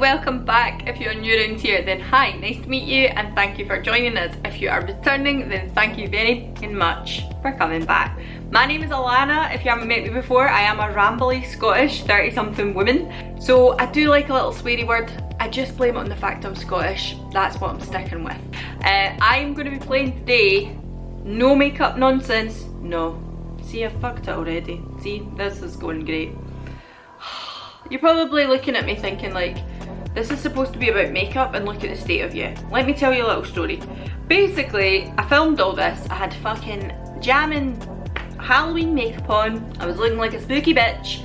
welcome back. If you're new around here, then hi, nice to meet you and thank you for joining us. If you are returning, then thank you very much for coming back. My name is Alana. If you haven't met me before, I am a rambly Scottish 30-something woman. So I do like a little sweary word. I just blame it on the fact I'm Scottish. That's what I'm sticking with. I'm going to be playing today no makeup nonsense. No. See, I fucked it already. See, this is going great. You're probably looking at me thinking like, this is supposed to be about makeup and look at the state of you. Let me tell you a little story. Basically, I filmed all this. I had fucking jamming Halloween makeup on. I was looking like a spooky bitch.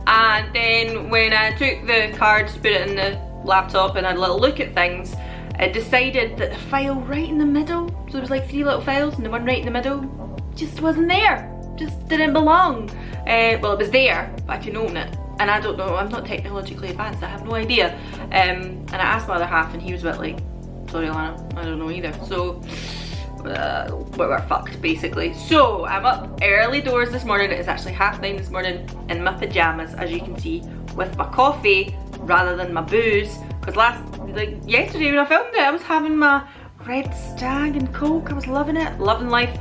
And then when I took the cards, put it in the laptop and had a little look at things, I decided that the file right in the middle, so there was like 3 little files and the one right in the middle just wasn't there. Just didn't belong. Well, it was there, but I couldn't open it. And I don't know, I'm not technologically advanced, I have no idea. And I asked my other half and he was a bit like, sorry Alana, I don't know either. So, we're fucked basically. So, I'm up early doors this morning. It's actually 9:30 this morning in my pajamas, as you can see, with my coffee rather than my booze. Because yesterday when I filmed it, I was having my Red Stag and Coke. I was loving it, loving life.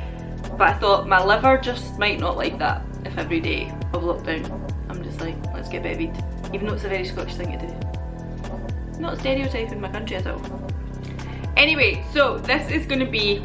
But I thought my liver just might not like that if every day of lockdown I'm just like, let's get bevied. Even though it's a very Scottish thing to do. Not stereotyping my country at all. Anyway, so this is going to be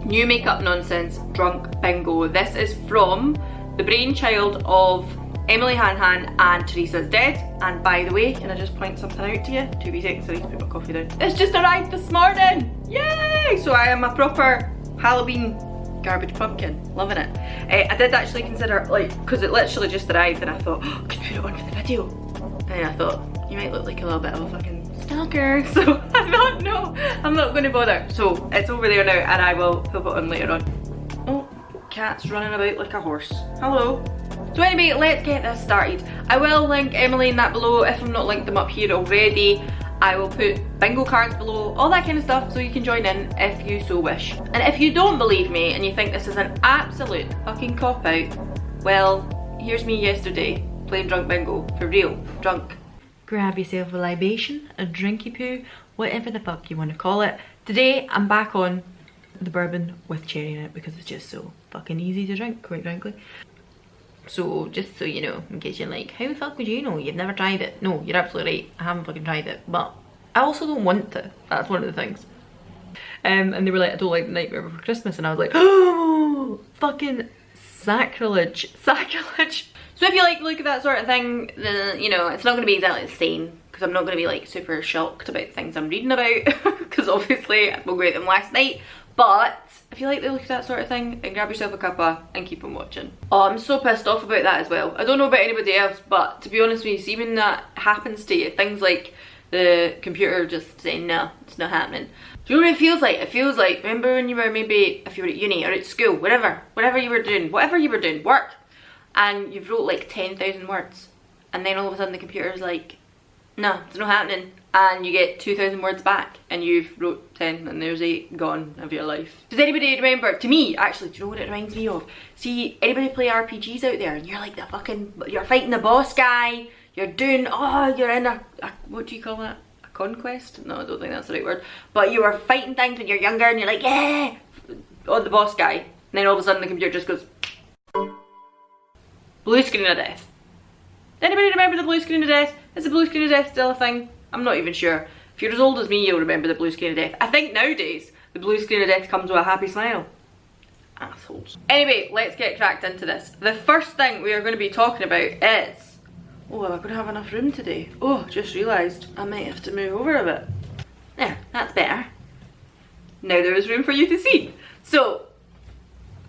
new makeup nonsense drunk bingo. This is from the brainchild of Emily Hanhan and Theresa's Dead. And by the way, can I just point something out to you? 2 wee seconds, I need to put my coffee down. This just arrived this morning! Yay! So I am a proper Halloween garbage pumpkin, loving it. I did actually consider, like, because it literally just arrived and I thought, oh, I could put it on for the video. And then I thought, you might look like a little bit of a fucking stalker, so I thought, no, I'm not going to bother. So it's over there now and I will put it on later on. Oh, cat's running about like a horse. Hello. So anyway, let's get this started. I will link Emily and that below if I'm not linked them up here already. I will put bingo cards below, all that kind of stuff, so you can join in if you so wish. And if you don't believe me and you think this is an absolute fucking cop-out, well, here's me yesterday playing drunk bingo, for real, drunk. Grab yourself a libation, a drinky poo, whatever the fuck you want to call it. Today, I'm back on the bourbon with cherry in it because it's just so fucking easy to drink, quite frankly. So, just so you know, in case you're like, how the fuck would you know? You've never tried it. No, you're absolutely right. I haven't fucking tried it. But I also don't want to. That's one of the things. And they were like, I don't like the Nightmare Before Christmas. And I was like, oh, fucking sacrilege. Sacrilege. So if you like to look at that sort of thing, then, you know, it's not going to be exactly the same. Because I'm not going to be like super shocked about things I'm reading about. Because obviously I spoke about them last night. But if you like to look at that sort of thing, then grab yourself a cuppa and keep on watching. Oh, I'm so pissed off about that as well. I don't know about anybody else, but to be honest with you, see when that happens to you, things like the computer just saying, no, it's not happening. Do you know what it feels like? It feels like, remember when you were maybe, if you were at uni or at school, whatever you were doing, work, and you've wrote like 10,000 words, and then all of a sudden the computer's like, no, it's not happening. And you get 2,000 words back and you've wrote 10 and there's 8 gone of your life. Does anybody remember, to me actually, do you know what it reminds me of? See, anybody play RPGs out there and you're like the fucking, you're fighting the boss guy, you're doing, oh, you're in a what do you call that? A conquest? No, I don't think that's the right word. But you were fighting things when you're younger and you're like, yeah, on the boss guy. And then all of a sudden the computer just goes, blue screen of death. Does anybody remember the blue screen of death? Is the blue screen of death still a thing? I'm not even sure. If you're as old as me, you'll remember the blue screen of death. I think nowadays, the blue screen of death comes with a happy smile. Assholes. Anyway, let's get cracked into this. The first thing we are going to be talking about is... Oh, am I going to have enough room today? Oh, just realised I might have to move over a bit. There, that's better. Now there is room for you to see. So,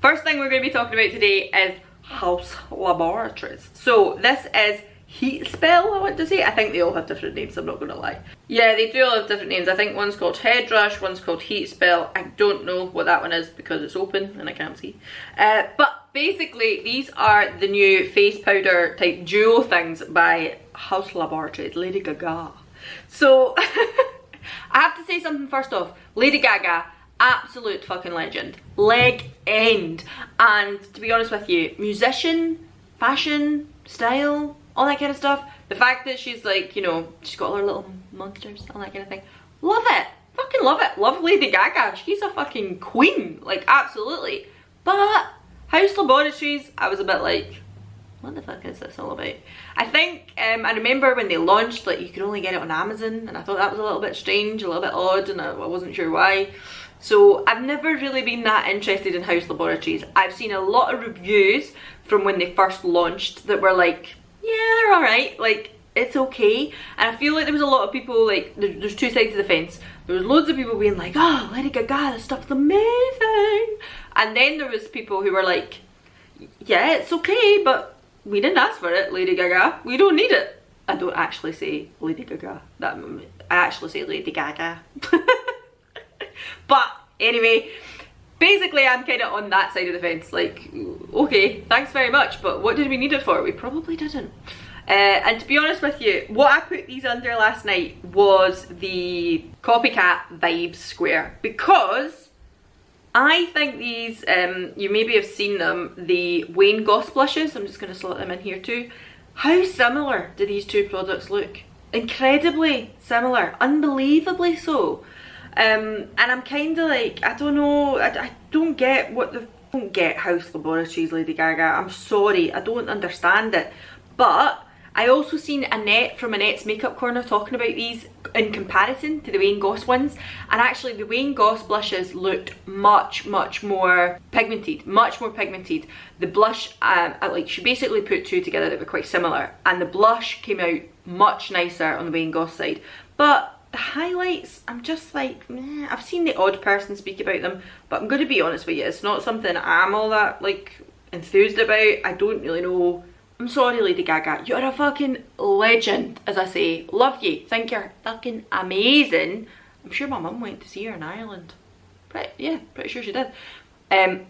first thing we're going to be talking about today is house laboratories. So, this is Heat Spell, I want to say. I think they all have different names, I'm not going to lie. Yeah, they do all have different names. I think one's called Head Rush, one's called Heat Spell. I don't know what that one is because it's open and I can't see. But basically, these are the new face powder type duo things by House Laboratories, Lady Gaga. So, I have to say something first off. Lady Gaga, absolute fucking legend. Leg end. And to be honest with you, musician, fashion, style, all that kind of stuff. The fact that she's like, you know, she's got all her little monsters, all that kind of thing. Love it. Fucking love it. Love Lady Gaga. She's a fucking queen. Like, absolutely. But House Laboratories, I was a bit like, what the fuck is this all about? I think, I remember when they launched, like, you could only get it on Amazon, and I thought that was a little bit strange, a little bit odd, and I wasn't sure why. So I've never really been that interested in House Laboratories. I've seen a lot of reviews from when they first launched that were like, yeah, they're alright, like, it's okay. And I feel like there was a lot of people, like, there's two sides of the fence. There was loads of people being like, oh, Lady Gaga, this stuff's amazing. And then there was people who were like, yeah, it's okay, but we didn't ask for it, Lady Gaga. We don't need it. I don't actually say Lady Gaga. I actually say Lady Gaga. But anyway, basically I'm kind of on that side of the fence. Like, okay, thanks very much, but what did we need it for? We probably didn't. And to be honest with you, what I put these under last night was the Copycat Vibes Square, because I think these, you maybe have seen them, the Wayne Goss blushes. I'm just going to slot them in here too. How similar do these two products look? Incredibly similar, unbelievably so. And I'm kind of like, I don't know, I don't get what the, don't get House Laboratories, Lady Gaga. I'm sorry, I don't understand it. But I also seen Annette from Annette's Makeup Corner talking about these in comparison to the Wayne Goss ones, and actually the Wayne Goss blushes looked much more pigmented, The blush, like, she basically put two together that were quite similar, and the blush came out much nicer on the Wayne Goss side. But the highlights, I'm just like, meh. I've seen the odd person speak about them, but I'm going to be honest with you, it's not something I'm all that, like, enthused about. I don't really know. I'm sorry, Lady Gaga, you're a fucking legend, as I say. Love you, think you're fucking amazing. I'm sure my mum went to see her in Ireland. Pretty sure she did.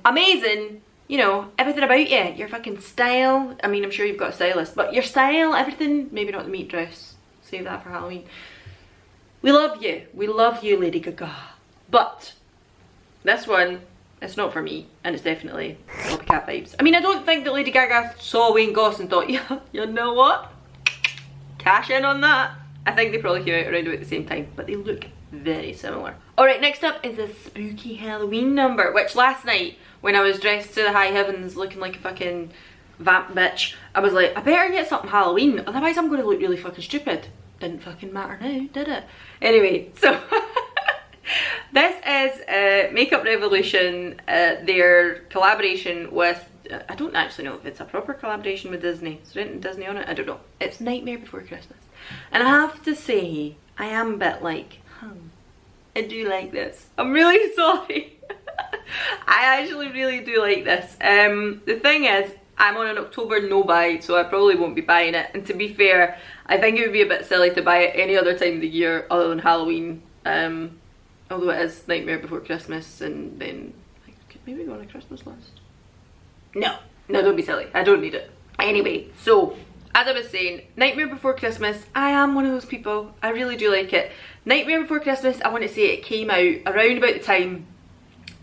Amazing, you know, everything about you, your fucking style. I mean, I'm sure you've got a stylist, but your style, everything, maybe not the meat dress. Save that for Halloween. We love you, Lady Gaga. But this one, it's not for me, and it's definitely Copycat Vibes. I mean, I don't think that Lady Gaga saw Wayne Goss and thought, yeah, you know what? Cash in on that. I think they probably came out around about the same time, but they look very similar. Alright, next up is a spooky Halloween number, which last night, when I was dressed to the high heavens looking like a fucking vamp bitch, I was like, I better get something Halloween, otherwise I'm going to look really fucking stupid. Didn't fucking matter now, did it? Anyway, so this is Makeup Revolution, their collaboration with, I don't actually know if it's a proper collaboration with Disney. Is there anything Disney on it? I don't know. It's Nightmare Before Christmas. And I have to say, I am a bit like, I do like this. I'm really sorry. I actually really do like this. The thing is, I'm on an October no buy, so I probably won't be buying it. And to be fair, I think it would be a bit silly to buy it any other time of the year other than Halloween. Although it is Nightmare Before Christmas, and then I could maybe go on a Christmas list. No, don't be silly. I don't need it. Anyway, so as I was saying, Nightmare Before Christmas, I am one of those people. I really do like it. Nightmare Before Christmas, I want to say it came out around about the time,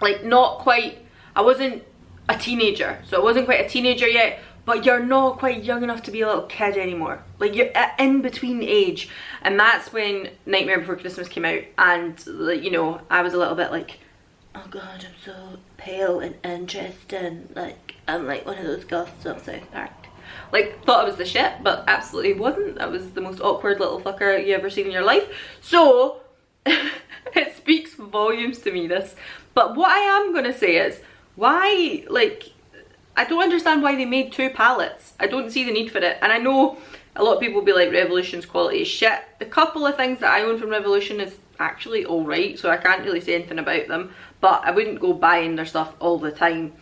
like, not quite, I wasn't a teenager, so I wasn't quite a teenager yet, but you're not quite young enough to be a little kid anymore. Like, you're in between age, and that's when Nightmare Before Christmas came out, and, like, you know, I was a little bit like, oh god, I'm so pale and interesting, like, I'm like one of those goths of South Park. Like, thought I was the shit, but absolutely wasn't. I was the most awkward little fucker you ever seen in your life. So, it speaks volumes to me, this. But what I am gonna say is, why, like, I don't understand why they made two palettes. I don't see the need for it. And I know a lot of people will be like, Revolution's quality is shit. The couple of things that I own from Revolution is actually alright, so I can't really say anything about them. But I wouldn't go buying their stuff all the time.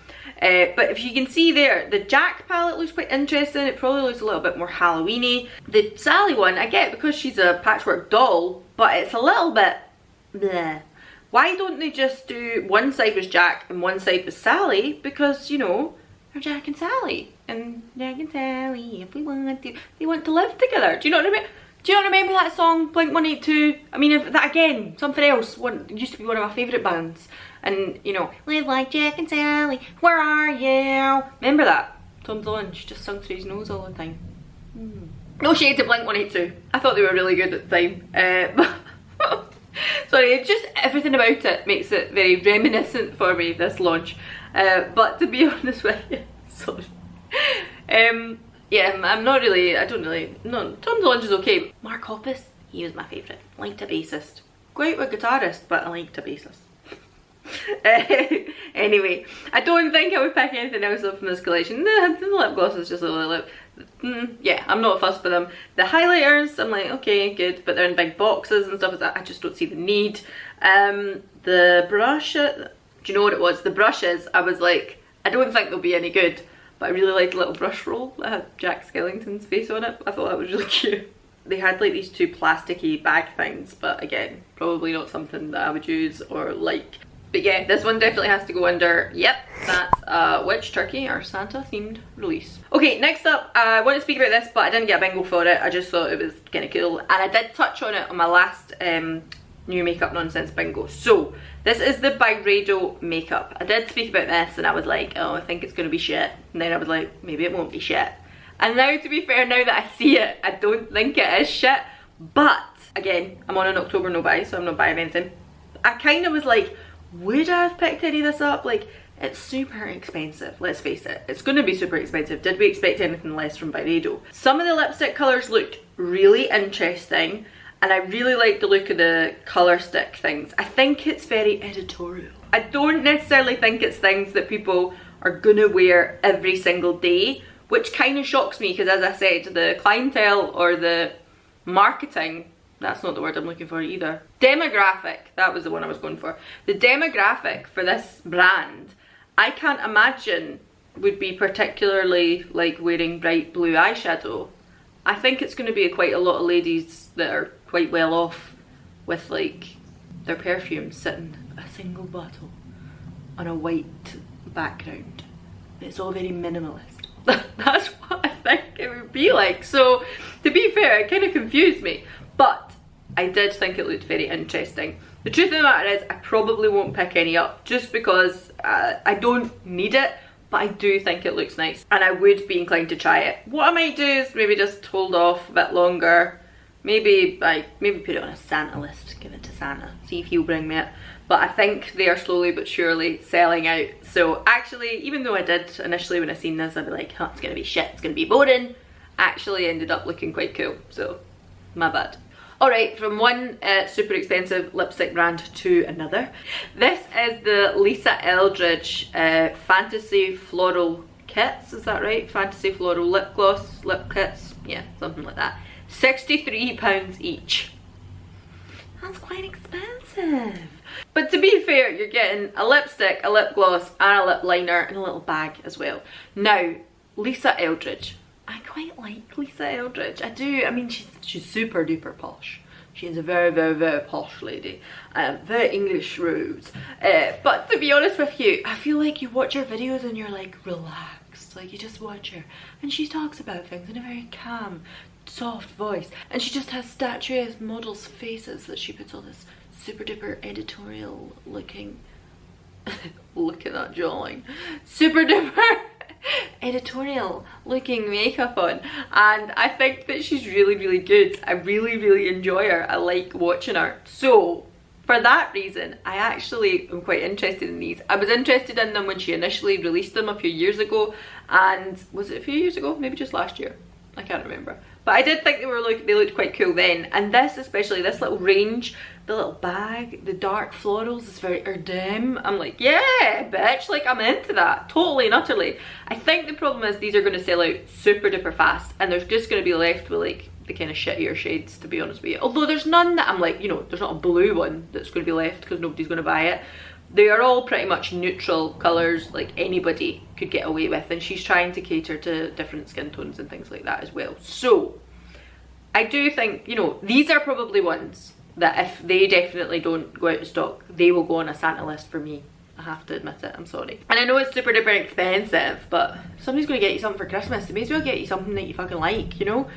But if you can see there, the Jack palette looks quite interesting. It probably looks a little bit more Halloween-y. The Sally one, I get because she's a patchwork doll, but it's a little bit bleh. Why don't they just do one side was Jack and one side was Sally? Because, you know, they're Jack and Sally. And Jack and Sally, if we want to, they want to live together. Do you know what I mean? Do you not remember that song, Blink-182? I mean, if that again, something else, used to be one of my favourite bands. And, you know, live like Jack and Sally, where are you? Remember that? Tom DeLonge just sung through his nose all the time. No shade to Blink-182. I thought they were really good at the time. Sorry, it's just everything about it makes it very reminiscent for me, this launch. But to be honest with you, sorry. Yeah, I'm not really, I don't really, no, Tom's Launch is okay. Mark Hoppus, he was my favourite. Liked a bassist. Quite a guitarist, but I liked a bassist. Anyway, I don't think I would pick anything else up from this collection. The lip gloss is just a little lip. Yeah, I'm not fussed with them. The highlighters, I'm like, okay, good, but they're in big boxes and stuff like that. I just don't see the need. The brush, do you know what it was? The brushes, I was like, I don't think they'll be any good, but I really liked the little brush roll that had Jack Skellington's face on it. I thought that was really cute. They had like these two plasticky bag things, but again, probably not something that I would use or like. But yeah, this one definitely has to go under, yep, that's a witch, turkey or Santa themed release. Okay, next up, I want to speak about this, but I didn't get a bingo for it. I just thought it was kind of cool. And I did touch on it on my last new makeup nonsense bingo. So, this is the Byredo makeup. I did speak about this and I was like, oh, I think it's going to be shit. And then I was like, maybe it won't be shit. And now, to be fair, now that I see it, I don't think it is shit. But, again, I'm on an October no buy, so I'm not buying anything. I kind of was like, would I have picked any of this up? Like, it's super expensive, let's face it. It's going to be super expensive. Did we expect anything less from Byredo? Some of the lipstick colours looked really interesting, and I really like the look of the colour stick things. I think it's very editorial. I don't necessarily think it's things that people are going to wear every single day, which kind of shocks me because, as I said, the clientele or the marketing, that's not the word I'm looking for either. Demographic, that was the one I was going for. The demographic for this brand, I can't imagine would be particularly like wearing bright blue eyeshadow. I think it's going to be quite a lot of ladies that are quite well off with like their perfume sitting a single bottle on a white background. It's all very minimalist. That's what I think it would be like. So to be fair, it kind of confused me. But I did think it looked very interesting. The truth of the matter is I probably won't pick any up just because I don't need it, but I do think it looks nice and I would be inclined to try it. What I might do is maybe just hold off a bit longer, maybe put it on a Santa list, give it to Santa, see if he'll bring me it. But I think they are slowly but surely selling out. So actually, even though I did initially when I seen this, I'd be like, oh, it's gonna be shit, it's gonna be boring, actually ended up looking quite cool, so my bad. Alright, from one super expensive lipstick brand to another. This is the Lisa Eldridge Fantasy Floral Kits, is that right? Fantasy Floral Lip Gloss, Lip Kits, yeah, something like that. £63 each. That's quite expensive. But to be fair, you're getting a lipstick, a lip gloss, and a lip liner, and a little bag as well. Now, Lisa Eldridge. I quite like Lisa Eldridge. I do. I mean, she's super duper posh. She is a very, very, very posh lady. Very English rose. But to be honest with you, I feel like you watch her videos and you're like relaxed. Like you just watch her. And she talks about things in a very calm, soft voice. And she just has statuesque models' faces that she puts all this super duper editorial looking... Look at that jawline. Super duper... editorial looking makeup on, and I think that she's really, really good. I really, really enjoy her. I like watching her. So for that reason, I actually am quite interested in these. I was interested in them when she initially released them a few years ago, and was it a few years ago? Maybe just last year. I can't remember. But I did think they looked quite cool then. And this, especially this little range, the little bag, the dark florals is very Erdem. I'm like, yeah, bitch, like I'm into that, totally and utterly. I think the problem is these are going to sell out super duper fast, and there's just going to be left with like the kind of shittier shades, to be honest with you. Although there's none that I'm like, you know, there's not a blue one that's going to be left because nobody's going to buy it. They are all pretty much neutral colours, like anybody could get away with, and she's trying to cater to different skin tones and things like that as well. So I do think, you know, these are probably ones that if they definitely don't go out of stock, they will go on a Santa list for me. I have to admit it, I'm sorry. And I know it's super duper expensive, but if somebody's going to get you something for Christmas, they may as well get you something that you fucking like, you know?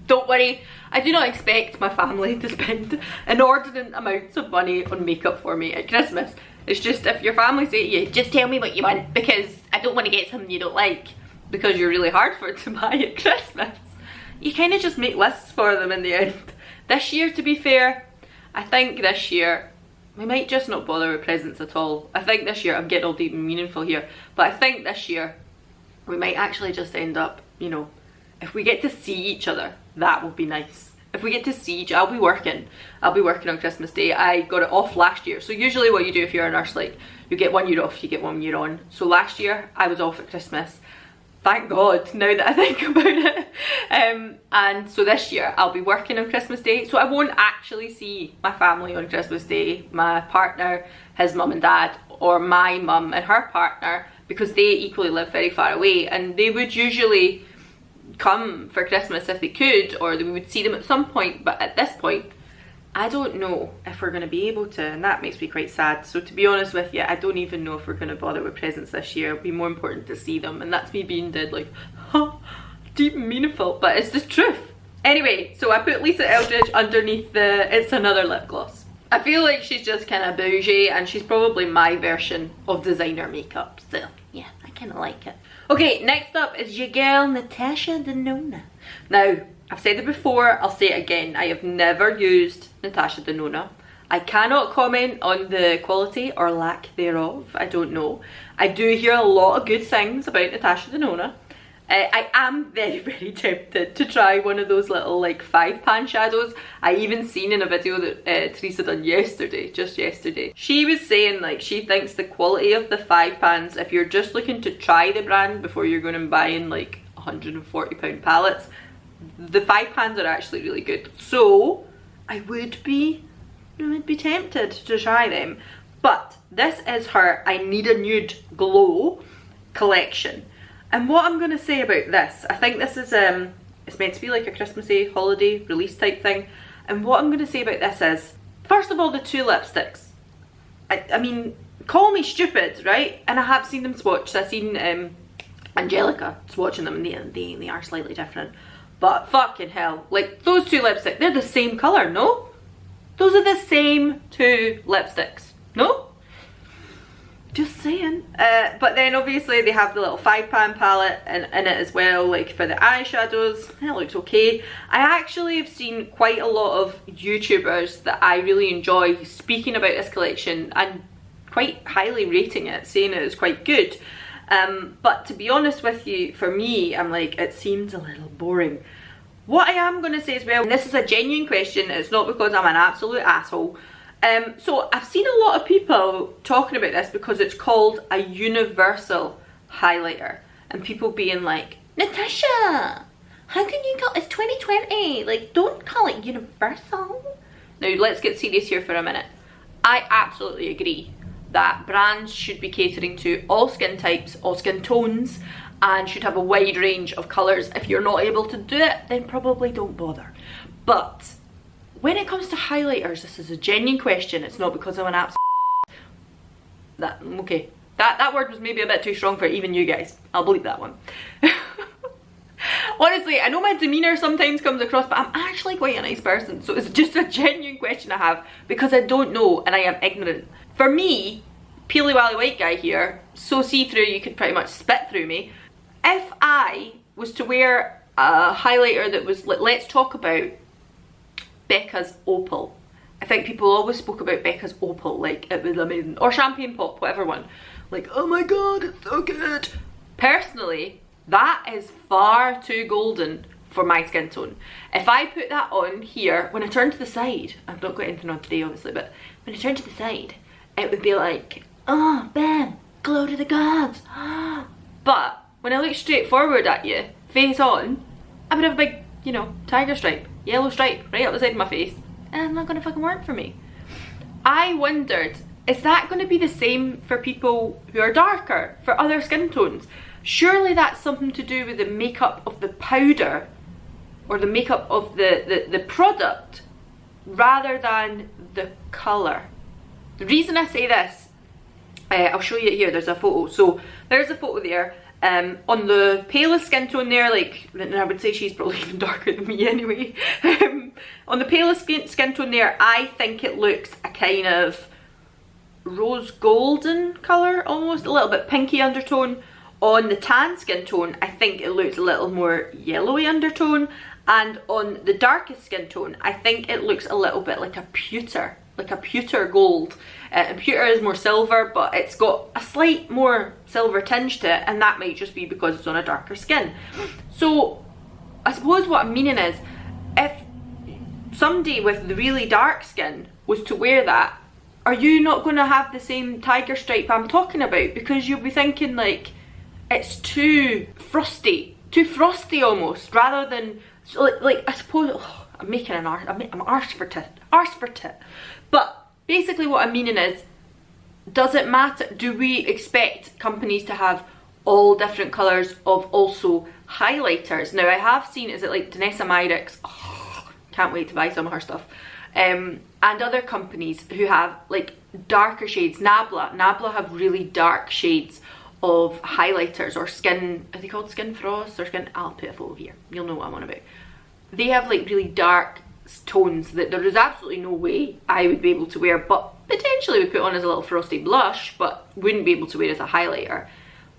Don't worry, I do not expect my family to spend inordinate amounts of money on makeup for me at Christmas. It's just if your family say to you, just tell me what you want because I don't want to get something you don't like because you're really hard for it to buy at Christmas. you kind of just make lists for them in the end. This year, to be fair, I think this year we might just not bother with presents at all. I think this year, I'm getting all deep and meaningful here, but I think this year we might actually just end up, you know, if we get to see each other, that will be nice. If we get to see each, I'll be working on Christmas Day. I got it off last year. So usually what you do if you're a nurse, like, you get 1 year off, you get 1 year on. So last year I was off at Christmas. Thank God, now that I think about it. And so this year I'll be working on Christmas Day. So I won't actually see my family on Christmas Day, my partner, his mum and dad, or my mum and her partner, because they equally live very far away, and they would usually come for Christmas if they could, or we would see them at some point, but at this point I don't know if we're going to be able to, and that makes me quite sad. So to be honest with you, I don't even know if we're going to bother with presents this year. It'll be more important to see them, and that's me being dead like, huh, deep and meaningful, but it's the truth. Anyway, so I put Lisa Eldridge underneath the It's Another lip gloss. I feel like she's just kind of bougie, and she's probably my version of designer makeup, so yeah, I kind of like it. Okay, next up is your girl Natasha Denona. Now, I've said it before, I'll say it again, I have never used Natasha Denona. I cannot comment on the quality or lack thereof, I don't know. I do hear a lot of good things about Natasha Denona. I am very, very tempted to try one of those little like 5-pan shadows. I even seen in a video that Theresa done just yesterday. She was saying like she thinks the quality of the 5-pans, if you're just looking to try the brand before you're going and buying like £140 palettes, the 5-pans are actually really good. So I would be tempted to try them. But this is her I Need a Nude Glow collection. And what I'm going to say about this, I think this is, it's meant to be like a Christmassy holiday release type thing. And what I'm going to say about this is, first of all, the 2 lipsticks. I mean, call me stupid, right? And I have seen them swatched. I've seen Angelica swatching them, and they are slightly different. But fucking hell, like those 2 lipsticks, they're the same colour, no? Those are the same 2 lipsticks, no? Just saying. But then obviously they have the little 5-pan palette in it as well, like for the eyeshadows. That looks okay. I actually have seen quite a lot of YouTubers that I really enjoy speaking about this collection and quite highly rating it, saying it is quite good. But to be honest with you, for me, I'm like, it seems a little boring. What I am going to say as well, and this is a genuine question, it's not because I'm an absolute asshole. So I've seen a lot of people talking about this because it's called a universal highlighter, and people being like, Natasha, how can you call it's 2020, like don't call it universal. Now let's get serious here for a minute. I absolutely agree that brands should be catering to all skin types, all skin tones, and should have a wide range of colours. If you're not able to do it, then probably don't bother. But when it comes to highlighters, this is a genuine question. It's not because I'm an absolute okay. That word was maybe a bit too strong for even you guys. I'll bleep that one. Honestly, I know my demeanour sometimes comes across, but I'm actually quite a nice person. So it's just a genuine question I have because I don't know and I am ignorant. For me, peely wally white guy here, so see-through you could pretty much spit through me. If I was to wear a highlighter that was, let's talk about Becca's Opal. I think people always spoke about Becca's Opal like it was amazing, or Champagne Pop, whatever one, like oh my god it's so good. Personally, that is far too golden for my skin tone. If I put that on here, when I turn to the side, I've not got anything on today obviously, but when I turn to the side it would be like, oh bam, glow to the gods. But when I look straight forward at you, face on, I would have a big, you know, tiger stripe, yellow stripe right up the side of my face, and it's not gonna fucking work for me. I wondered, is that gonna be the same for people who are darker, for other skin tones? Surely that's something to do with the makeup of the powder or the makeup of the product rather than the colour. The reason I say this, I'll show you it here, there's a photo. So there's a photo there. On the palest skin tone there, like, and I would say she's probably even darker than me anyway. On the palest skin tone there, I think it looks a kind of rose golden colour, almost a little bit pinky undertone. On the tan skin tone, I think it looks a little more yellowy undertone. And on the darkest skin tone, I think it looks a little bit like a pewter gold. And pewter is more silver, but it's got a slight more silver tinge to it, and that might just be because it's on a darker skin. So I suppose what I'm meaning is, if somebody with the really dark skin was to wear that, are you not going to have the same tiger stripe I'm talking about? Because you'll be thinking like it's too frosty almost, rather than like I suppose, oh, I'm making an arse, I'm arse for tit. But basically what I'm meaning is, does it matter? Do we expect companies to have all different colours of also highlighters? Now I have seen, is it like Danessa Myricks? Oh, can't wait to buy some of her stuff. And other companies who have like darker shades. Nabla have really dark shades of highlighters, or skin, are they called skin frost or skin? I'll put a photo here, you'll know what I'm on about. They have like really dark tones that there is absolutely no way I would be able to wear, but potentially would put on as a little frosty blush, but wouldn't be able to wear as a highlighter.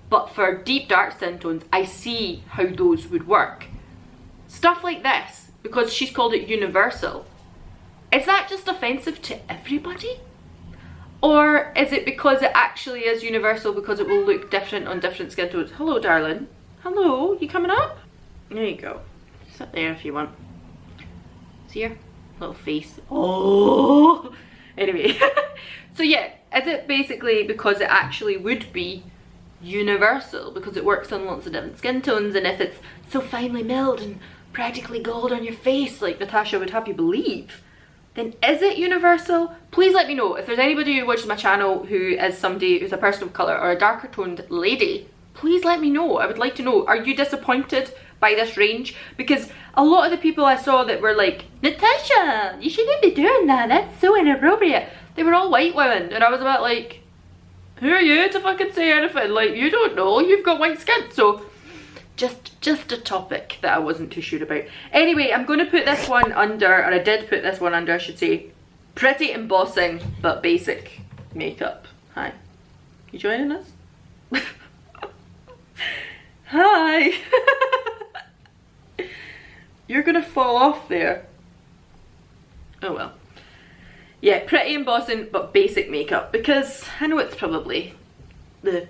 But for deep dark skin tones, I see how those would work. Stuff like this, because she's called it universal, is that just offensive to everybody? Or is it because it actually is universal because it will look different on different skin tones? Hello, darling. Hello, you coming up? There you go. Sit there if you want. See her little face? Oh! Anyway, so yeah, is it basically because it actually would be universal because it works on lots of different skin tones, and if it's so finely milled and practically gold on your face like Natasha would have you believe, then is it universal? Please let me know. If there's anybody who watches my channel who is somebody who's a person of colour or a darker toned lady, please let me know. I would like to know, are you disappointed by this range? Because a lot of the people I saw that were like, Natasha, you shouldn't be doing that, that's so inappropriate, they were all white women, and I was about like, who are you to fucking say anything? Like, you don't know, you've got white skin. So just a topic that I wasn't too sure about. Anyway, I'm going to put this one under, or I did put this one under, I should say, pretty embossing but basic makeup. Hi, you joining us? Hi. You're gonna fall off there. Oh well. Yeah, pretty embossing but basic makeup, because I know it's probably the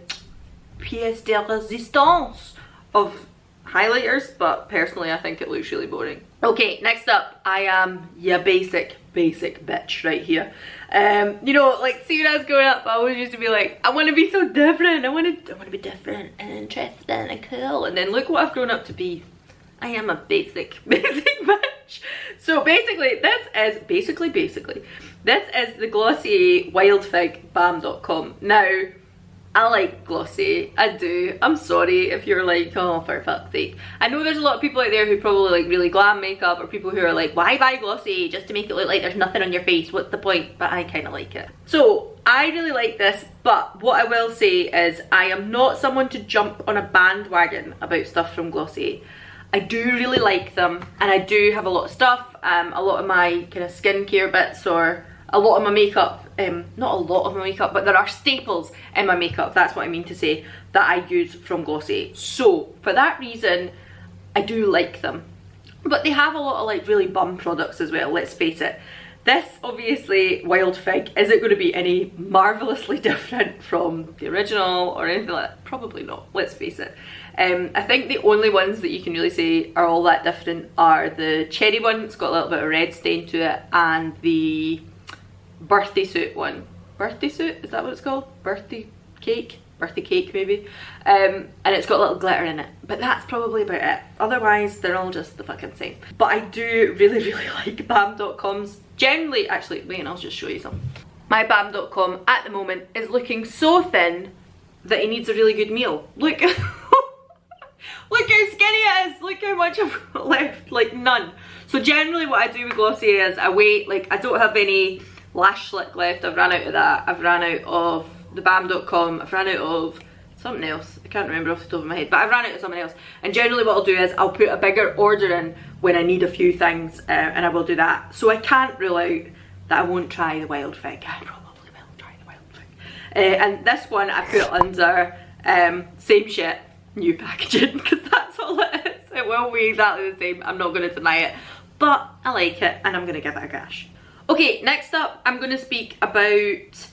pièce de résistance of highlighters, but personally I think it looks really boring. Okay, next up, I am your basic bitch right here. You know, like, see, when I was growing up, I always used to be like, I want to be so different, I want to be different and interesting and cool, and then look what I've grown up to be. I am a basic bitch. So basically, this is this is the Glossier Wild Fig Balm.com. Now, I like Glossier, I do. I'm sorry if you're like, oh, for fuck's sake. I know there's a lot of people out there who probably like really glam makeup, or people who are like, why buy Glossier just to make it look like there's nothing on your face? What's the point? But I kind of like it. So I really like this, but what I will say is I am not someone to jump on a bandwagon about stuff from Glossier. I do really like them, and I do have a lot of stuff, a lot of my kind of skincare bits, or a lot of my makeup, not a lot of my makeup, but there are staples in my makeup, that's what I mean to say, that I use from Glossier. So for that reason, I do like them. But they have a lot of like really bum products as well, let's face it. This, obviously, Wild Fig, is it going to be any marvellously different from the original or anything like that? Probably not, let's face it. I think the only ones that you can really say are all that different are the cherry one, it's got a little bit of red stain to it, and the birthday suit one. Birthday suit, is that what it's called? Birthday cake maybe. And it's got a little glitter in it, but that's probably about it. Otherwise, they're all just the fucking same. But I do really like Balm.com's. Generally, actually, wait, I'll just show you some. My Balm.com at the moment is looking so thin that he needs a really good meal. Look, look how skinny it is. Look how much I've got left, like none. So generally what I do with Glossier is I wait, like I don't have any lash slick left, I've ran out of that, I've ran out of the Balm.com, I've ran out of something else, I can't remember off the top of my head, but I've ran out of something else. And generally what I'll do is I'll put a bigger order in when I need a few things, and I will do that. So I can't rule out that I won't try the Wild Fig. I probably will try the Wild Fig. And this one I put under same shit, new packaging, because that's all it is. It will be exactly the same, I'm not going to deny it. But I like it and I'm going to give it a gash. Okay, next up I'm going to speak about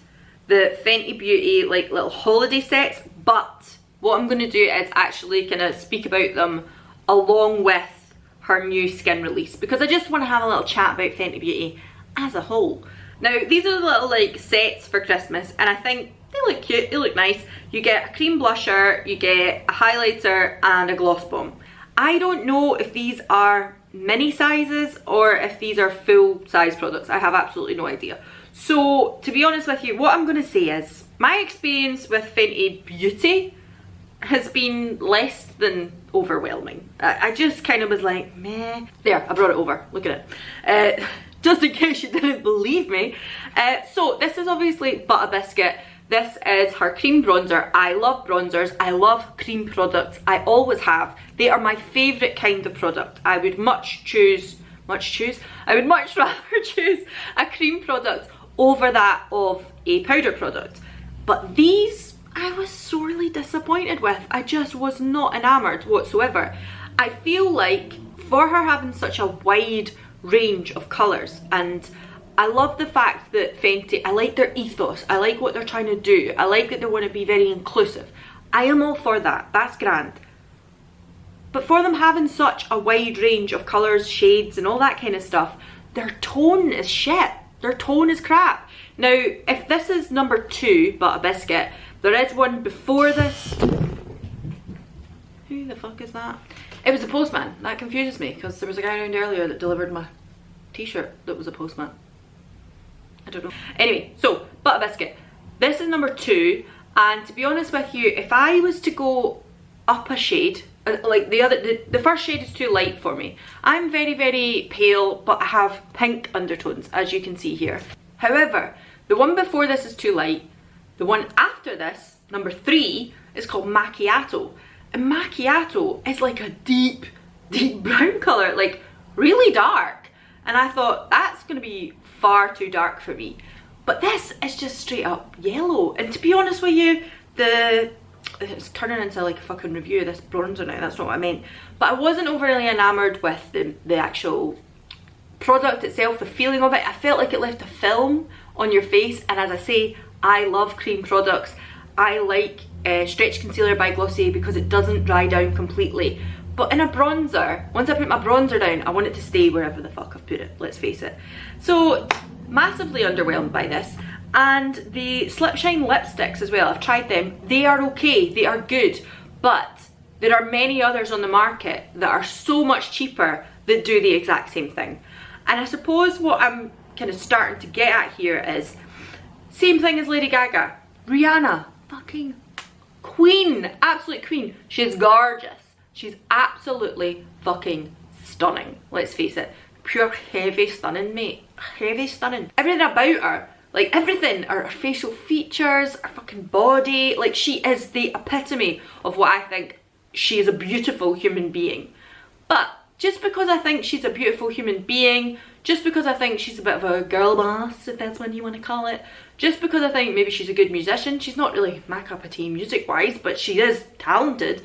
the Fenty Beauty like little holiday sets, but what I'm going to do is actually kind of speak about them along with her new skin release, because I just want to have a little chat about Fenty Beauty as a whole. Now these are the little like sets for Christmas and I think they look cute, they look nice. You get a cream blusher, you get a highlighter and a gloss bomb. I don't know if these are mini sizes or if these are full size products. I have absolutely no idea. So to be honest with you, what I'm going to say is my experience with Fenty Beauty has been less than overwhelming. I just kind of was like, meh. There, I brought it over, look at it. Just in case you didn't believe me. So this is obviously Butter Biscuit. This is her cream bronzer. I love bronzers, I love cream products, I always have. They are my favourite kind of product. I would much rather choose a cream product over that of a powder product. But these, I was sorely disappointed with. I just was not enamoured whatsoever. I feel like for her having such a wide range of colours, and I love the fact that Fenty, I like their ethos, I like what they're trying to do, I like that they want to be very inclusive. I am all for that, that's grand. But for them having such a wide range of colours, shades and all that kind of stuff, their tone is shit. Their tone is crap. Now, if this is number 2, Butter Biscuit, there is one before this. Who the fuck is that? It was the postman. That confuses me because there was a guy around earlier that delivered my t-shirt that was a postman. I don't know. Anyway, so Butter Biscuit. This is number 2, and to be honest with you, if I was to go up a shade, like the first shade is too light for me. I'm very, very pale, but I have pink undertones, as you can see here. However, the one before this is too light. The one after this, number 3, is called Macchiato. And Macchiato is like a deep, deep brown colour, like really dark. And I thought, that's going to be far too dark for me. But this is just straight up yellow. And to be honest with you, it's turning into like a fucking review of this bronzer now, that's not what I meant. But I wasn't overly enamoured with the actual product itself, the feeling of it. I felt like it left a film on your face, and as I say, I love cream products. I like Stretch Concealer by Glossier because it doesn't dry down completely. But in a bronzer, once I put my bronzer down, I want it to stay wherever the fuck I've put it, let's face it. So, massively underwhelmed by this. And the Slip Shine lipsticks as well, I've tried them. They are okay, they are good, but there are many others on the market that are so much cheaper that do the exact same thing. And I suppose what I'm kind of starting to get at here is, same thing as Lady Gaga. Rihanna, fucking queen, absolute queen. She's gorgeous. She's absolutely fucking stunning, let's face it. Pure heavy stunning, mate. Heavy stunning. Everything about her, like everything, her facial features, her fucking body, like she is the epitome of what I think she is, a beautiful human being. But just because I think she's a beautiful human being, just because I think she's a bit of a girl boss, if that's what you want to call it, just because I think maybe she's a good musician, she's not really my cup of tea music wise, but she is talented.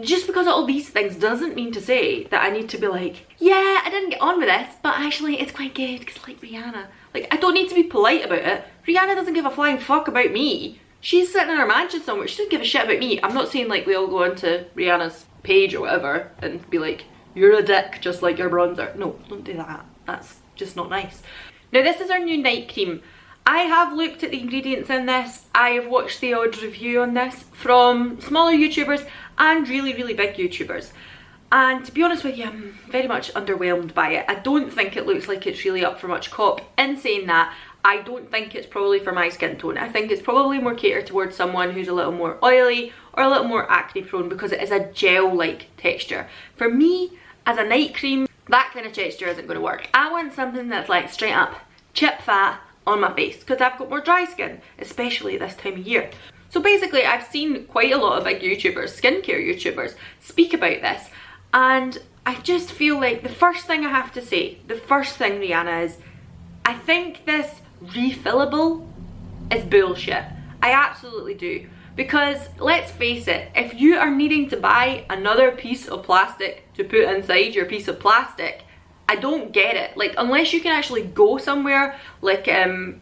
Just because of all these things doesn't mean to say that I need to be like, yeah, I didn't get on with this, but actually it's quite good because I like Rihanna. Like, I don't need to be polite about it. Rihanna doesn't give a flying fuck about me. She's sitting in her mansion somewhere, she doesn't give a shit about me. I'm not saying like we all go onto Rihanna's page or whatever and be like, you're a dick just like your bronzer. No, don't do that. That's just not nice. Now this is our new night cream. I have looked at the ingredients in this. I have watched the odd review on this from smaller YouTubers and really, really big YouTubers. And to be honest with you, I'm very much underwhelmed by it. I don't think it looks like it's really up for much cop. In saying that, I don't think it's probably for my skin tone. I think it's probably more catered towards someone who's a little more oily or a little more acne prone because it is a gel-like texture. For me, as a night cream, that kind of texture isn't going to work. I want something that's like straight up chip fat on my face because I've got more dry skin, especially this time of year. So basically, I've seen quite a lot of big YouTubers, skincare YouTubers, speak about this, and I just feel like the first thing I have to say, the first thing, Rihanna, is I think this refillable is bullshit. I absolutely do. Because let's face it, if you are needing to buy another piece of plastic to put inside your piece of plastic, I don't get it. Like, unless you can actually go somewhere, like there's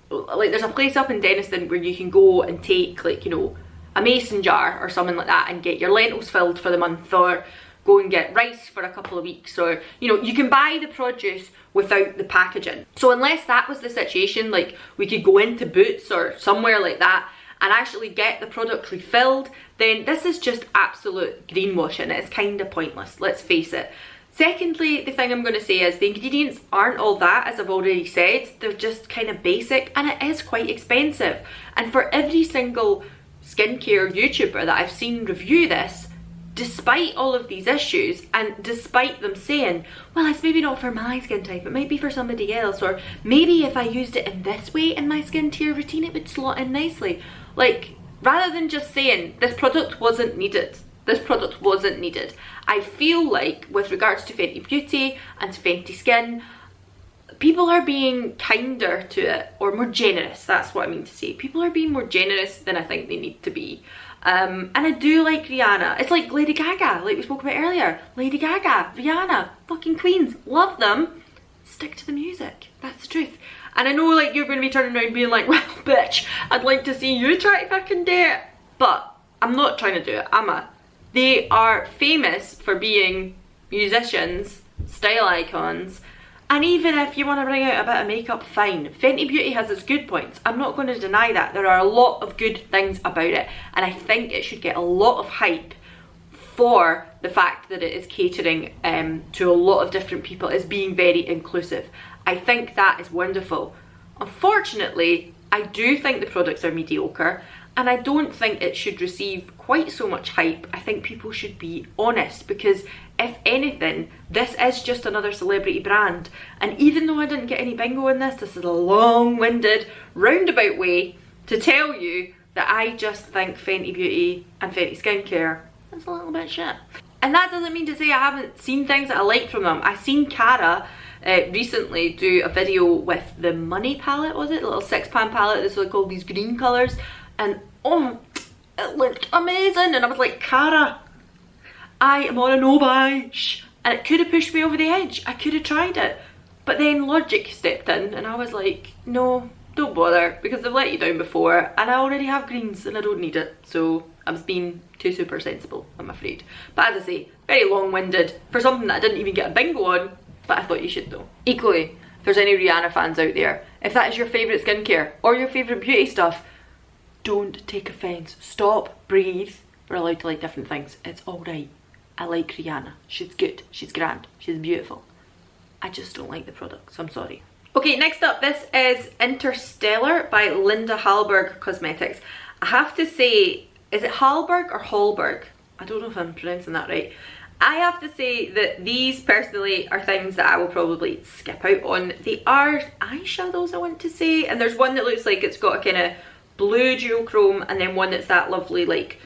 a place up in Denniston where you can go and take, like, you know, a mason jar or something like that and get your lentils filled for the month, or go and get rice for a couple of weeks, or, you know, you can buy the produce without the packaging. So unless that was the situation, like we could go into Boots or somewhere like that and actually get the product refilled, then this is just absolute greenwashing. It's kind of pointless, let's face it. Secondly, the thing I'm going to say is the ingredients aren't all that, as I've already said. They're just kind of basic, and it is quite expensive. And for every single skincare YouTuber that I've seen review this, despite all of these issues, and despite them saying, well, it's maybe not for my skin type, it might be for somebody else, or maybe if I used it in this way in my skincare routine, it would slot in nicely. Like, rather than just saying this product wasn't needed, this product wasn't needed, I feel like with regards to Fenty Beauty and Fenty Skin, people are being kinder to it, or more generous, that's what I mean to say. People are being more generous than I think they need to be. And I do like Rihanna. It's like Lady Gaga, like we spoke about earlier. Lady Gaga, Rihanna, fucking queens, love them. Stick to the music, that's the truth. And I know, like, you're going to be turning around being like, well, bitch, I'd like to see you try to fucking do it. But I'm not trying to do it, am I? They are famous for being musicians, style icons, and even if you want to bring out a bit of makeup, fine. Fenty Beauty has its good points. I'm not going to deny that. There are a lot of good things about it, and I think it should get a lot of hype for the fact that it is catering to a lot of different people, is being very inclusive. I think that is wonderful. Unfortunately, I do think the products are mediocre, and I don't think it should receive quite so much hype. I think people should be honest, because if anything, this is just another celebrity brand. And even though I didn't get any bingo in this is a long-winded, roundabout way to tell you that I just think Fenty Beauty and Fenty Skincare is a little bit shit. And that doesn't mean to say I haven't seen things that I like from them. I seen Cara recently do a video with the Money palette, was it? The little 6-pan palette, this was like all these green colours. And oh, it looked amazing. And I was like, Cara, I am on a no buy. And it could have pushed me over the edge. I could have tried it. But then logic stepped in and I was like, no, don't bother, because they've let you down before and I already have greens and I don't need it. So I was being too super sensible, I'm afraid. But as I say, very long-winded for something that I didn't even get a bingo on, but I thought you should know. Equally, if there's any Rihanna fans out there, if that is your favourite skincare or your favourite beauty stuff, don't take offence. Stop, breathe. We're allowed to like different things. It's alright. I like Rihanna. She's good. She's grand. She's beautiful. I just don't like the products. I'm sorry. Okay, next up, this is Interstellar by Linda Hallberg Cosmetics. I have to say, is it Hallberg or Hallberg? I don't know if I'm pronouncing that right. I have to say that these personally are things that I will probably skip out on. They are eyeshadows, I want to say, and there's one that looks like it's got a kind of blue duochrome, and then one that's that lovely like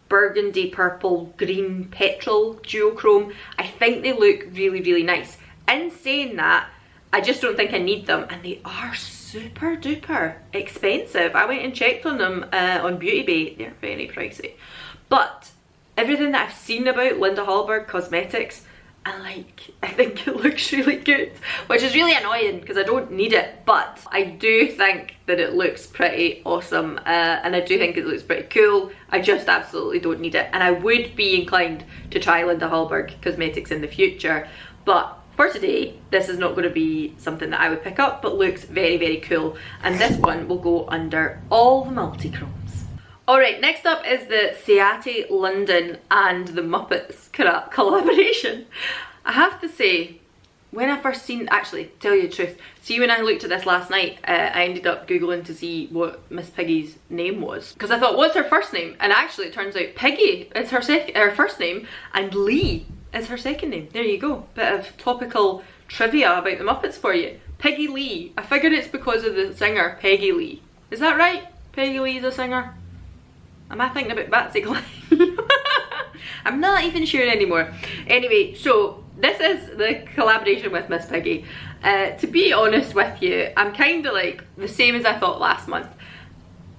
burgundy purple green petrol duochrome. I think they look really, really nice. In saying that, I just don't think I need them, and they are super duper expensive. I went and checked on them on Beauty Bay. They're very pricey, but everything that I've seen about Linda Hallberg Cosmetics, I think it looks really good, which is really annoying because I don't need it, but I do think that it looks pretty awesome, and I do think it looks pretty cool. I just absolutely don't need it, and I would be inclined to try Linda Hallberg Cosmetics in the future, but for today, this is not going to be something that I would pick up, but looks very, very cool, and this one will go under all the multi-chromes. Alright, next up is the Ciate London and the Muppets collaboration. I have to say, when I first seen, actually, tell you the truth, see when I looked at this last night, I ended up googling to see what Miss Piggy's name was. Because I thought, what's her first name? And actually it turns out Piggy is her first name, and Lee is her second name. There you go. Bit of topical trivia about the Muppets for you. Peggy Lee. I figured it's because of the singer Peggy Lee. Is that right? Peggy Lee's a singer? Am I thinking about Batsy Cline? I'm not even sure anymore. Anyway, so this is the collaboration with Miss Piggy. To be honest with you, I'm kind of like the same as I thought last month.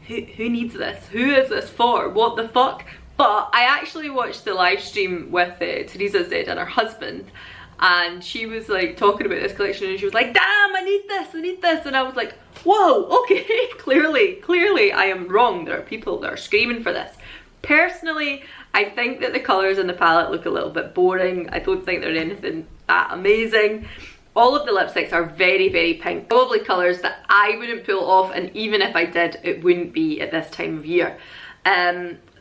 who needs this? Who is this for? What the fuck? But I actually watched the live stream with Theresa and her husband, and she was like talking about this collection, and she was like, damn, I need this, and I was like, whoa, okay, clearly I am wrong. There are people that are screaming for this. Personally, I think that the colours in the palette look a little bit boring. I don't think they're anything that amazing. All of the lipsticks are very, very pink. Probably colours that I wouldn't pull off, and even if I did, it wouldn't be at this time of year.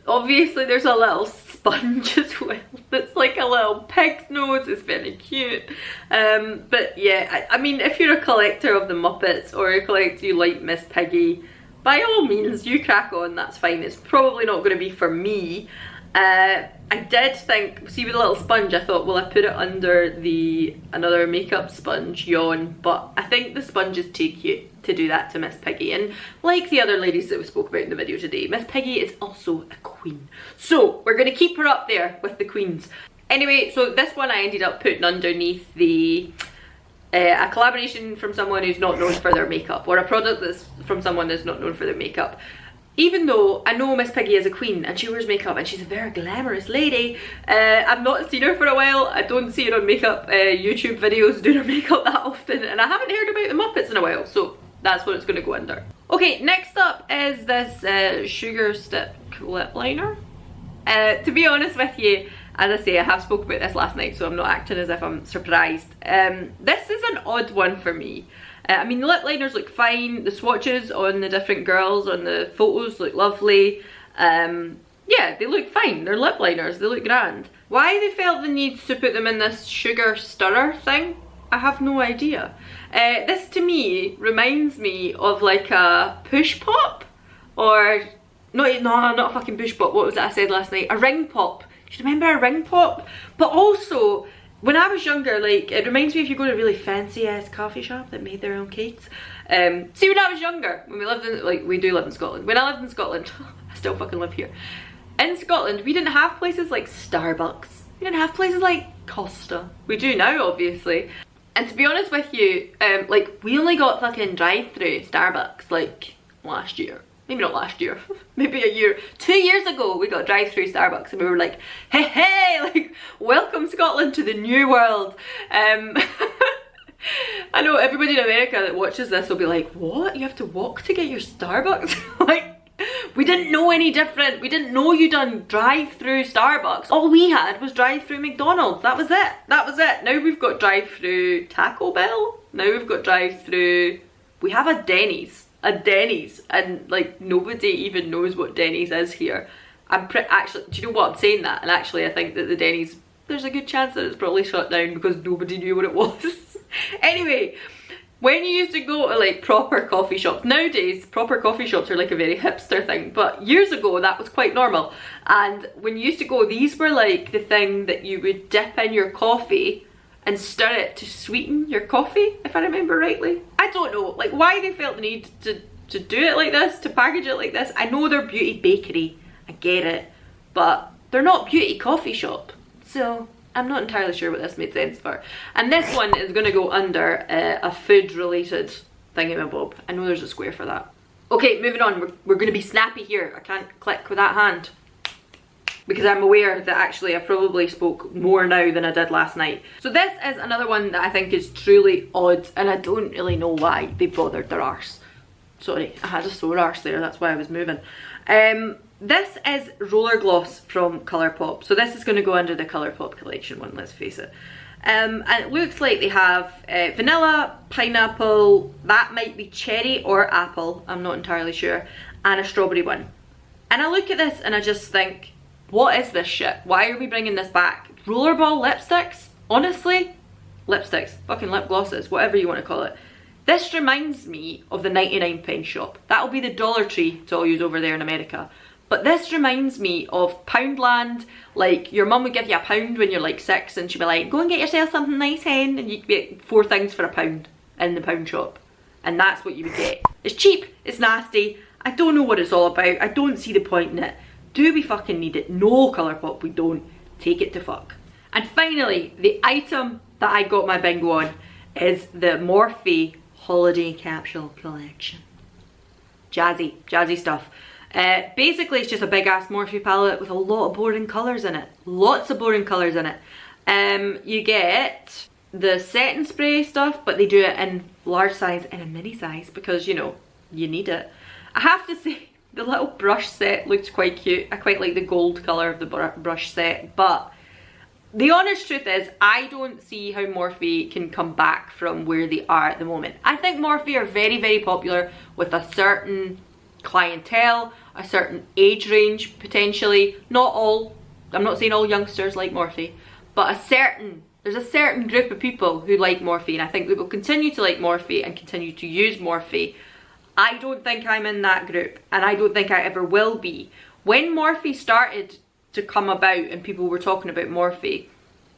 Obviously there's a little sponge as well that's like a little pig's nose. It's very cute. But yeah, I mean, if you're a collector of the Muppets, or a collector, you like Miss Piggy, by all means you crack on, that's fine. It's probably not going to be for me. I did think, see with the little sponge, I thought, well, I put it under another makeup sponge, yawn, but I think the sponge is too cute to do that to Miss Piggy. And like the other ladies that we spoke about in the video today, Miss Piggy is also a queen. So we're going to keep her up there with the queens. Anyway, so this one I ended up putting underneath a collaboration from someone who's not known for their makeup, or a product that's from someone that's not known for their makeup. Even though I know Miss Piggy is a queen and she wears makeup and she's a very glamorous lady, I've not seen her for a while. I don't see her on makeup YouTube videos doing her makeup that often, and I haven't heard about the Muppets in a while, so that's what it's going to go under. Okay, next up is this Sugarstip lip liner. To be honest with you, as I say, I have spoken about this last night, so I'm not acting as if I'm surprised. This is an odd one for me. I mean, the lip liners look fine. The swatches on the different girls on the photos look lovely. Yeah, they look fine. They're lip liners. They look grand. Why they felt the need to put them in this sugar stirrer thing, I have no idea. This to me reminds me of like a push pop, or no, not a fucking push pop. What was it I said last night? A ring pop. Do you remember a ring pop? But also, when I was younger, like, it reminds me if you go to a really fancy ass coffee shop that made their own cakes. See, when I was younger, when we lived in, like, we do live in Scotland. When I lived in Scotland, I still fucking live here. In Scotland, we didn't have places like Starbucks. We didn't have places like Costa. We do now, obviously. And to be honest with you, like, we only got fucking drive-through Starbucks, like, last year. Maybe not last year, maybe a year. 2 years ago we got drive-through Starbucks and we were like, hey, like, welcome Scotland to the new world. I know everybody in America that watches this will be like, what? You have to walk to get your Starbucks? Like, we didn't know any different. We didn't know you done drive-through Starbucks. All we had was drive-through McDonald's. That was it. That was it. Now we've got drive-through Taco Bell. Now we've got drive-through, we have a Denny's, and like nobody even knows what Denny's is here. Actually, do you know what, I'm saying that, and actually I think that the Denny's, there's a good chance that it's probably shut down because nobody knew what it was. Anyway, when you used to go to like proper coffee shops, nowadays proper coffee shops are like a very hipster thing, but years ago that was quite normal. And when you used to go, these were like the thing that you would dip in your coffee and stir it to sweeten your coffee, if I remember rightly. I don't know, like, why they felt the need to do it like this, to package it like this. I know they're beauty bakery, I get it, but they're not beauty coffee shop. So I'm not entirely sure what this made sense for. And this one is gonna go under a food related thingamabob. I know there's a square for that. Okay, moving on, we're gonna be snappy here. I can't click with that hand, because I'm aware that actually I probably spoke more now than I did last night. So this is another one that I think is truly odd, and I don't really know why they bothered their arse. Sorry, I had a sore arse there, that's why I was moving. This is Roller Gloss from Colourpop. So this is going to go under the Colourpop collection one, let's face it. And it looks like they have vanilla, pineapple, that might be cherry or apple, I'm not entirely sure, and a strawberry one. And I look at this and I just think, what is this shit? Why are we bringing this back? Rollerball lipsticks? Honestly? Lipsticks, fucking lip glosses, whatever you want to call it. This reminds me of the 99p shop. That'll be the Dollar Tree to all yous over there in America. But this reminds me of Poundland. Like, your mum would give you £1 when you're like 6 and she'd be like, go and get yourself something nice, hen, and you'd get 4 things for £1 in the pound shop. And that's what you would get. It's cheap, it's nasty, I don't know what it's all about, I don't see the point in it. Do we fucking need it? No, Colourpop, we don't. Take it to fuck. And finally, the item that I got my bingo on is the Morphe Holiday Capsule Collection. jazzy stuff. Basically it's just a big ass Morphe palette with a lot of boring colours in it. Lots of boring colours in it. You get the setting spray stuff, but they do it in large size and a mini size because, you know, you need it. I have to say, the little brush set looks quite cute. I quite like the gold colour of the brush set, but the honest truth is I don't see how Morphe can come back from where they are at the moment. I think Morphe are very, very popular with a certain clientele, a certain age range potentially. Not all, I'm not saying all youngsters like Morphe, but there's a certain group of people who like Morphe, and I think they will continue to like Morphe and continue to use Morphe. I don't think I'm in that group, and I don't think I ever will be. When Morphe started to come about and people were talking about Morphe,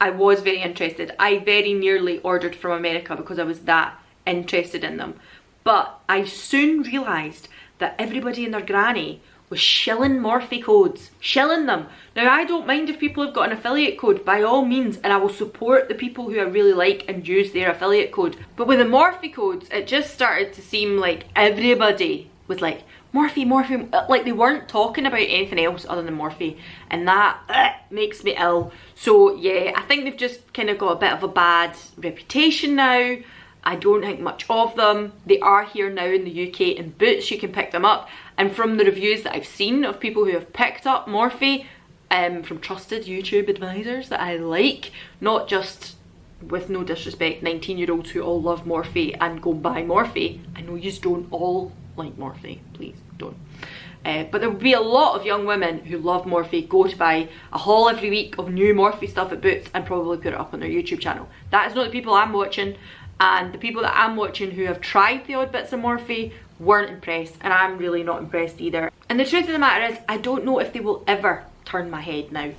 I was very interested. I very nearly ordered from America because I was that interested in them. But I soon realised that everybody and their granny was shilling Morphe codes, shilling them. Now I don't mind if people have got an affiliate code, by all means, and I will support the people who I really like and use their affiliate code. But with the Morphe codes, it just started to seem like everybody was like, Morphe, Morphe, like they weren't talking about anything else other than Morphe, and that makes me ill. So yeah, I think they've just kind of got a bit of a bad reputation now. I don't think much of them. They are here now in the UK in Boots, you can pick them up. And from the reviews that I've seen of people who have picked up Morphe, from trusted YouTube advisors that I like, not just, with no disrespect, 19-year-olds who all love Morphe and go buy Morphe. I know you don't all like Morphe, please don't. But there will be a lot of young women who love Morphe, go to buy a haul every week of new Morphe stuff at Boots and probably put it up on their YouTube channel. That is not the people I'm watching. And the people that I'm watching who have tried the odd bits of Morphe weren't impressed, and I'm really not impressed either. And the truth of the matter is, I don't know if they will ever turn my head now.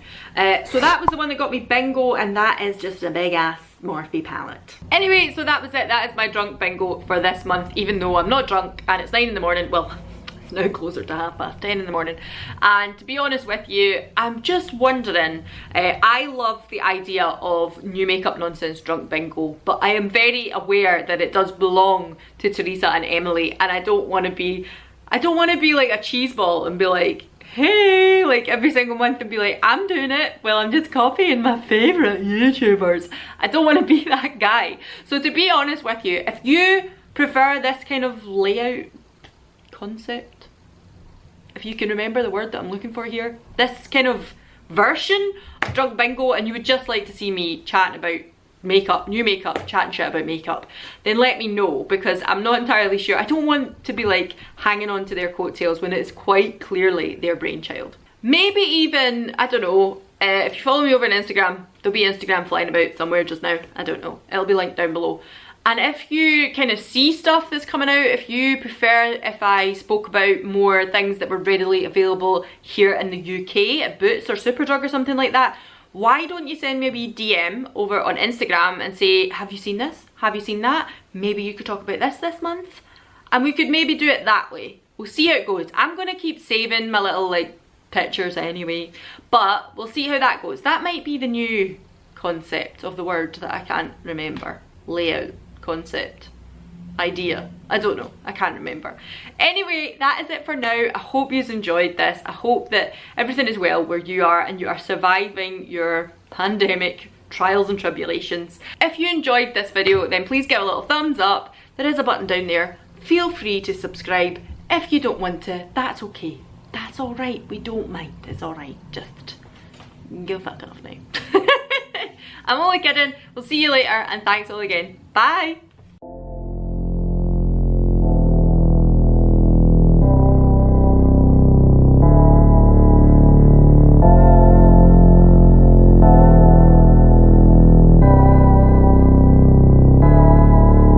So that was the one that got me bingo, and that is just a big ass Morphe palette. Anyway, so that was it. That is my drunk bingo for this month, even though I'm not drunk and it's 9 in the morning. Well, it's now closer to 10:30 in the morning. And to be honest with you, I'm just wondering, I love the idea of new makeup nonsense drunk bingo, but I am very aware that it does belong to Theresa and Emily, and I don't want to be like a cheeseball and be like, hey, like every single month and be like, I'm doing it, well I'm just copying my favourite YouTubers. I don't want to be that guy. So to be honest with you, if you prefer this kind of layout concept, if you can remember the word that I'm looking for here, this kind of version of drunk bingo, and you would just like to see me chatting about makeup, new makeup, chatting shit about makeup, then let me know, because I'm not entirely sure. I don't want to be like hanging on to their coattails when it's quite clearly their brainchild. Maybe even, I don't know, if you follow me over on Instagram, there'll be Instagram flying about somewhere just now, I don't know, it'll be linked down below. And if you kind of see stuff that's coming out, if you prefer if I spoke about more things that were readily available here in the UK at Boots or Superdrug or something like that, why don't you send me a wee DM over on Instagram and say, have you seen this? Have you seen that? Maybe you could talk about this month. And we could maybe do it that way. We'll see how it goes. I'm going to keep saving my little like pictures anyway, but we'll see how that goes. That might be the new concept of the word that I can't remember. Layout. Concept, idea, I don't know, I can't remember. Anyway, that is it for now. I hope you've enjoyed this. I hope that everything is well where you are and you are surviving your pandemic trials and tribulations. If you enjoyed this video, then please give a little thumbs up. There is a button down there. Feel free to subscribe. If you don't want to, that's okay. That's alright, we don't mind, it's alright. Just give that off now. I'm only kidding. We'll see you later, and thanks all again. Bye.